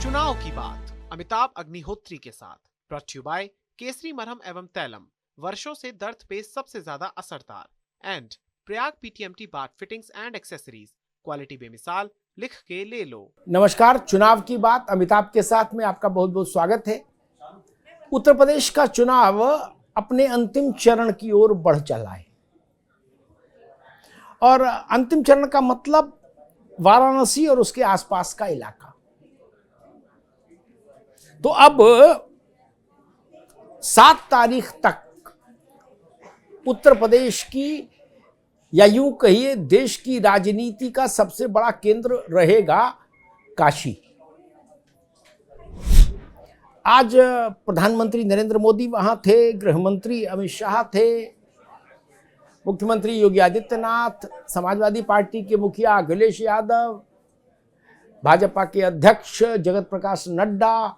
चुनाव की बात अमिताभ अग्निहोत्री के साथ ब्रॉट यू बाय केसरी मरहम एवं तैलम, वर्षों से दर्द पे सबसे ज्यादा असरदार and Prayag PTMT bath fittings and accessories, quality बेमिसाल, लिख के ले लो। नमस्कार, चुनाव की बात अमिताभ के साथ में आपका बहुत बहुत स्वागत है। उत्तर प्रदेश का चुनाव अपने अंतिम चरण की ओर बढ़ चला है और अंतिम चरण का मतलब वाराणसी और उसके आसपास का इलाका। तो अब 7 तारीख तक उत्तर प्रदेश की या यूं कहिए देश की राजनीति का सबसे बड़ा केंद्र रहेगा काशी। आज प्रधानमंत्री नरेंद्र मोदी वहां थे, गृह मंत्री अमित शाह थे, मुख्यमंत्री योगी आदित्यनाथ, समाजवादी पार्टी के मुखिया अखिलेश यादव, भाजपा के अध्यक्ष जगत प्रकाश नड्डा,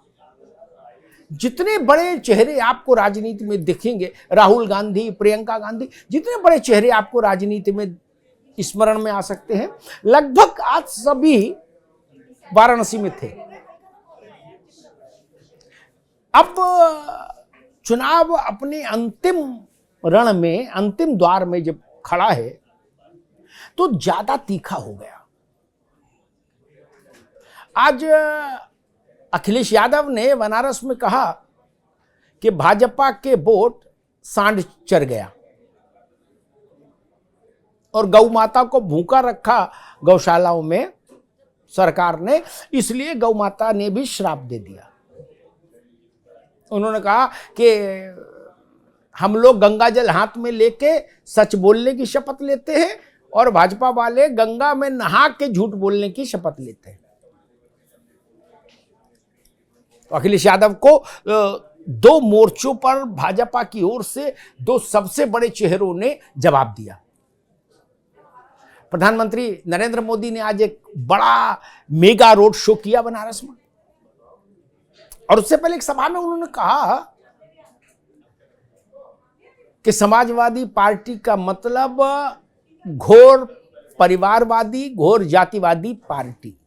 जितने बड़े चेहरे आपको राजनीति में दिखेंगे, राहुल गांधी, प्रियंका गांधी, जितने बड़े चेहरे आपको राजनीति में स्मरण में आ सकते हैं, लगभग आज सभी वाराणसी में थे। अब चुनाव अपने अंतिम रण में, अंतिम द्वार में जब खड़ा है तो ज्यादा तीखा हो गया। आज अखिलेश यादव ने बनारस में कहा कि भाजपा के वोट सांड चर गया और गौ माता को भूखा रखा गौशालाओं में सरकार ने, इसलिए गौ माता ने भी श्राप दे दिया। उन्होंने कहा कि हम लोग गंगा जल हाथ में लेके सच बोलने की शपथ लेते हैं और भाजपा वाले गंगा में नहा के झूठ बोलने की शपथ लेते हैं। अखिलेश यादव को 2 मोर्चों पर भाजपा की ओर से 2 सबसे बड़े चेहरों ने जवाब दिया। प्रधानमंत्री नरेंद्र मोदी ने आज एक बड़ा मेगा रोड शो किया बनारस में और उससे पहले एक सभा में उन्होंने कहा कि समाजवादी पार्टी का मतलब घोर परिवारवादी, घोर जातिवादी पार्टी।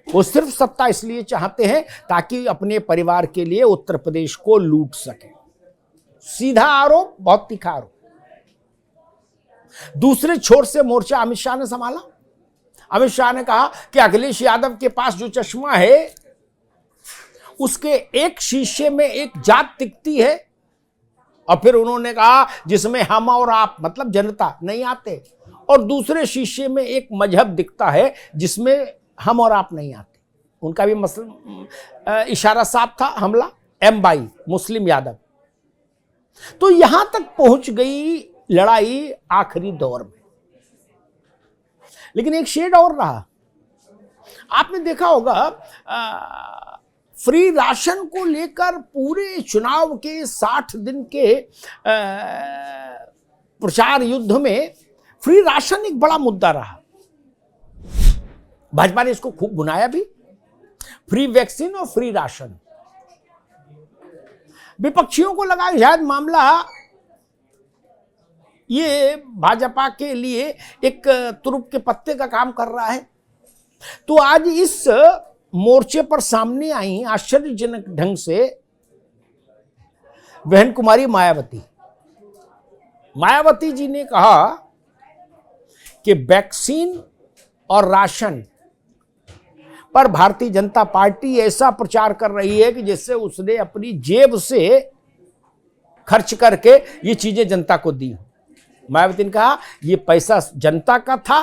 वो सिर्फ सत्ता इसलिए चाहते हैं ताकि अपने परिवार के लिए उत्तर प्रदेश को लूट सके। सीधा आरोप, बहुत तीखा आरोप। दूसरे छोर से मोर्चा अमित शाह ने संभाला। अमित शाह ने कहा कि अखिलेश यादव के पास जो चश्मा है उसके एक शीशे में एक जात दिखती है और फिर उन्होंने कहा जिसमें हम और आप मतलब जनता नहीं आते, और दूसरे शीशे में एक मजहब दिखता है जिसमें हम और आप नहीं आते। उनका भी इशारा साफ था, हमला M22 मुस्लिम यादव। तो यहां तक पहुंच गई लड़ाई आखिरी दौर में। लेकिन एक शेड और रहा। आपने देखा होगा फ्री राशन को लेकर पूरे चुनाव के 60 दिन के प्रचार युद्ध में फ्री राशन एक बड़ा मुद्दा रहा। भाजपा ने इसको खूब बुनाया भी, फ्री वैक्सीन और फ्री राशन। विपक्षियों को लगा शायद मामला ये भाजपा के लिए एक तुरुप के पत्ते का काम कर रहा है। तो आज इस मोर्चे पर सामने आई आश्चर्यजनक ढंग से बहन कुमारी मायावती जी ने कहा कि वैक्सीन और राशन पर भारतीय जनता पार्टी ऐसा प्रचार कर रही है कि जिससे उसने अपनी जेब से खर्च करके ये चीजें जनता को दी। मायावती ने कहा ये पैसा जनता का था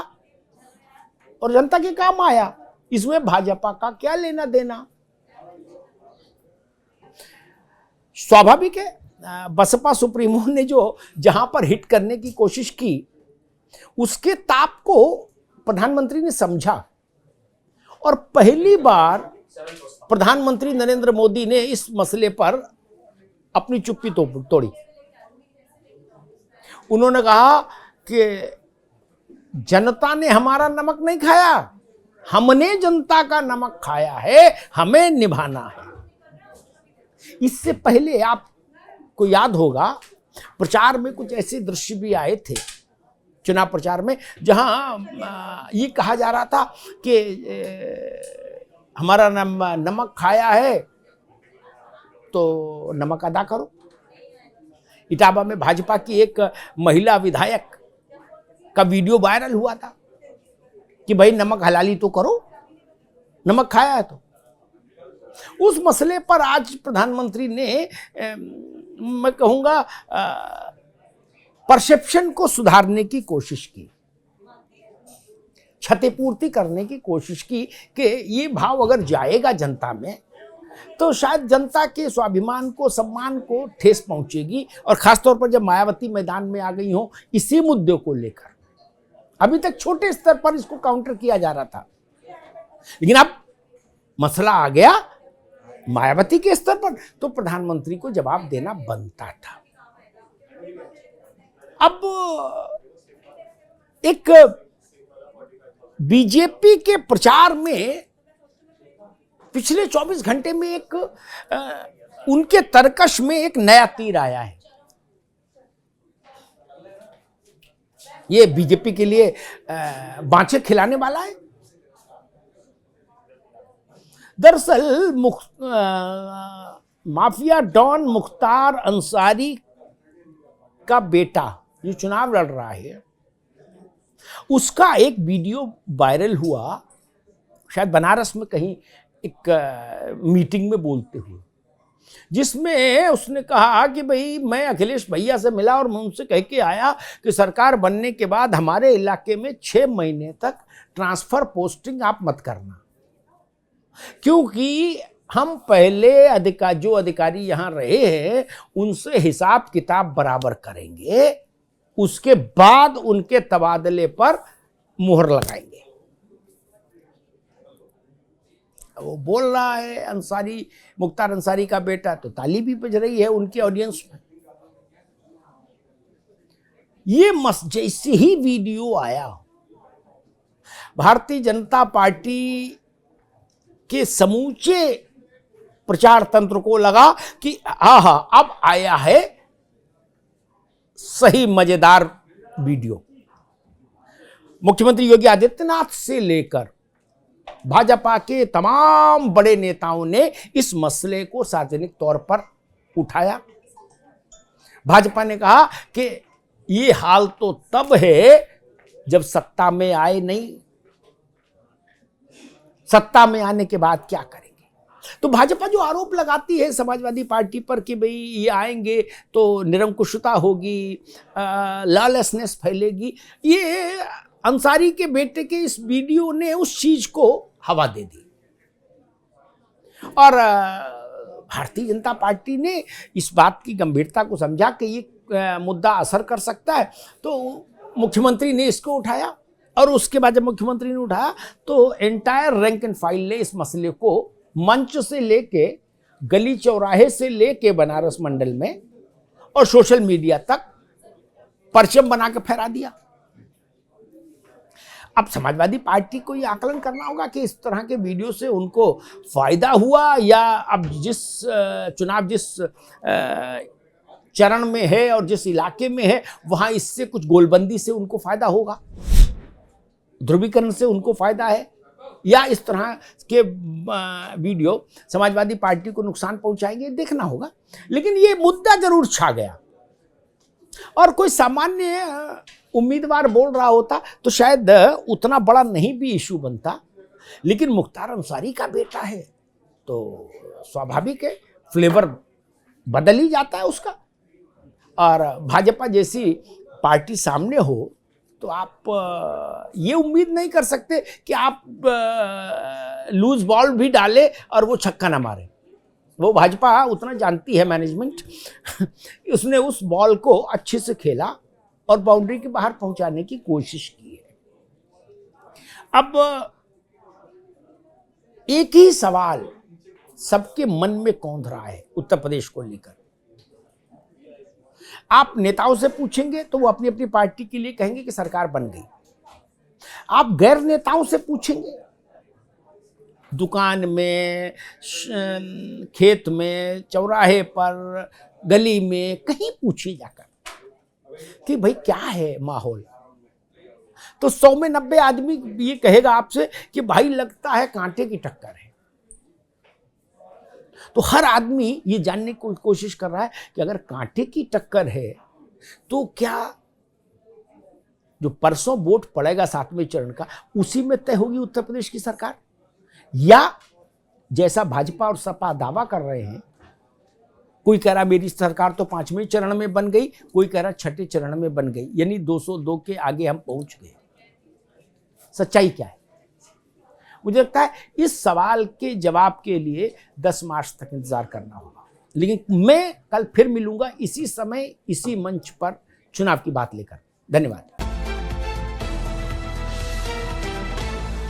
और जनता के काम आया, इसमें भाजपा का क्या लेना देना। स्वाभाविक है, बसपा सुप्रीमो ने जो जहां पर हिट करने की कोशिश की उसके ताप को प्रधानमंत्री ने समझा और पहली बार प्रधानमंत्री नरेंद्र मोदी ने इस मसले पर अपनी चुप्पी तोड़ी। उन्होंने कहा कि जनता ने हमारा नमक नहीं खाया, हमने जनता का नमक खाया है, हमें निभाना है। इससे पहले आपको याद होगा प्रचार में कुछ ऐसे दृश्य भी आए थे चुनाव प्रचार में, जहां ये कहा जा रहा था कि हमारा नमक खाया है तो नमक अदा करो। इटावा में भाजपा की एक महिला विधायक का वीडियो वायरल हुआ था कि भाई नमक हलाली तो करो, नमक खाया है तो। उस मसले पर आज प्रधानमंत्री ने मैं कहूंगा परसेप्शन को सुधारने की कोशिश की, क्षतिपूर्ति करने की कोशिश की कि ये भाव अगर जाएगा जनता में तो शायद जनता के स्वाभिमान को, सम्मान को ठेस पहुंचेगी। और खासतौर पर जब मायावती मैदान में आ गई हो इसी मुद्दे को लेकर, अभी तक छोटे स्तर पर इसको काउंटर किया जा रहा था, लेकिन अब मसला आ गया मायावती के स्तर पर, तो प्रधानमंत्री को जवाब देना बनता था। अब एक बीजेपी के प्रचार में पिछले 24 घंटे में एक उनके तरकश में एक नया तीर आया है। ये बीजेपी के लिए बांचे खिलाने वाला है। दरअसल माफिया डॉन मुख्तार अंसारी का बेटा जो चुनाव लड़ रहा है, उसका एक वीडियो वायरल हुआ, शायद बनारस में कहीं एक मीटिंग में बोलते हुए, जिसमें उसने कहा कि भाई मैं अखिलेश भैया से मिला और मैं उनसे कह के आया कि सरकार बनने के बाद हमारे इलाके में 6 महीने तक ट्रांसफर पोस्टिंग आप मत करना, क्योंकि हम पहले जो अधिकारी यहां रहे हैं उनसे हिसाब किताब बराबर करेंगे, उसके बाद उनके तबादले पर मुहर लगाएंगे। वो बोल रहा है अंसारी, मुख्तार अंसारी का बेटा, तो ताली भी बज रही है उनकी ऑडियंस में। ये जैसे ही वीडियो आया, भारतीय जनता पार्टी के समूचे प्रचार तंत्र को लगा कि आहा अब आया है सही मजेदार वीडियो। मुख्यमंत्री योगी आदित्यनाथ से लेकर भाजपा के तमाम बड़े नेताओं ने इस मसले को सार्वजनिक तौर पर उठाया। भाजपा ने कहा कि ये हाल तो तब है जब सत्ता में आए नहीं, सत्ता में आने के बाद क्या करेंगे। तो भाजपा जो आरोप लगाती है समाजवादी पार्टी पर कि भाई ये आएंगे तो निरंकुशता होगी, लॉलेसनेस फैलेगी, ये अंसारी के बेटे के इस वीडियो ने उस चीज को हवा दे दी। और भारतीय जनता पार्टी ने इस बात की गंभीरता को समझा कि ये मुद्दा असर कर सकता है, तो मुख्यमंत्री ने इसको उठाया। और उसके बाद जब मुख्यमंत्री ने उठाया तो एंटायर रैंक एंड फाइल ने इस मसले को मंच से लेके, गली चौराहे से लेके बनारस मंडल में और सोशल मीडिया तक परचम बना के फहरा दिया। अब समाजवादी पार्टी को यह आकलन करना होगा कि इस तरह के वीडियो से उनको फायदा हुआ या अब चुनाव जिस चरण में है और जिस इलाके में है वहां इससे कुछ गोलबंदी से उनको फायदा होगा, ध्रुवीकरण से उनको फायदा है, या इस तरह के वीडियो समाजवादी पार्टी को नुकसान पहुंचाएंगे, देखना होगा। लेकिन ये मुद्दा जरूर छा गया और कोई सामान्य उम्मीदवार बोल रहा होता तो शायद उतना बड़ा नहीं भी इशू बनता, लेकिन मुख्तार अंसारी का बेटा है तो स्वाभाविक है फ्लेवर बदल ही जाता है उसका। और भाजपा जैसी पार्टी सामने हो तो आप ये उम्मीद नहीं कर सकते कि आप लूज बॉल भी डाले और वो छक्का ना मारे। वो भाजपा उतना जानती है मैनेजमेंट उसने उस बॉल को अच्छे से खेला और बाउंड्री के बाहर पहुंचाने की कोशिश की है। अब एक ही सवाल सबके मन में कौंध रहा है उत्तर प्रदेश को लेकर। आप नेताओं से पूछेंगे तो वो अपनी अपनी पार्टी के लिए कहेंगे कि सरकार बन गई। आप गैर नेताओं से पूछेंगे, दुकान में, खेत में, चौराहे पर, गली में, कहीं पूछिए जाकर कि भाई क्या है माहौल, तो 100 में 90 आदमी ये कहेगा आपसे कि भाई लगता है कांटे की टक्कर है। तो हर आदमी ये जानने की कोशिश कर रहा है कि अगर कांटे की टक्कर है तो क्या जो परसों वोट पड़ेगा 7वें चरण का उसी में तय होगी उत्तर प्रदेश की सरकार, या जैसा भाजपा और सपा दावा कर रहे हैं, कोई कह रहा मेरी सरकार तो 5वें चरण में बन गई, कोई कह रहा 6ठे चरण में बन गई, यानी 202 के आगे हम पहुंच गए। सच्चाई क्या है? मुझे लगता है इस सवाल के जवाब के लिए 10 मार्च तक इंतजार करना होगा, लेकिन मैं कल फिर मिलूंगा इसी समय इसी मंच पर चुनाव की बात लेकर। धन्यवाद।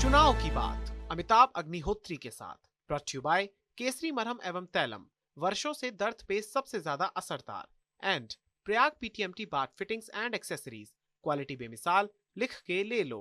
चुनाव की बात अमिताभ अग्निहोत्री के साथ, ब्रॉट यू बाय केसरी मरहम एवं तैलम, वर्षों से दर्द पे सबसे ज्यादा असरदार, and Prayag PTMT bath fittings and accessories, quality बेमिसाल, लिख के ले लो।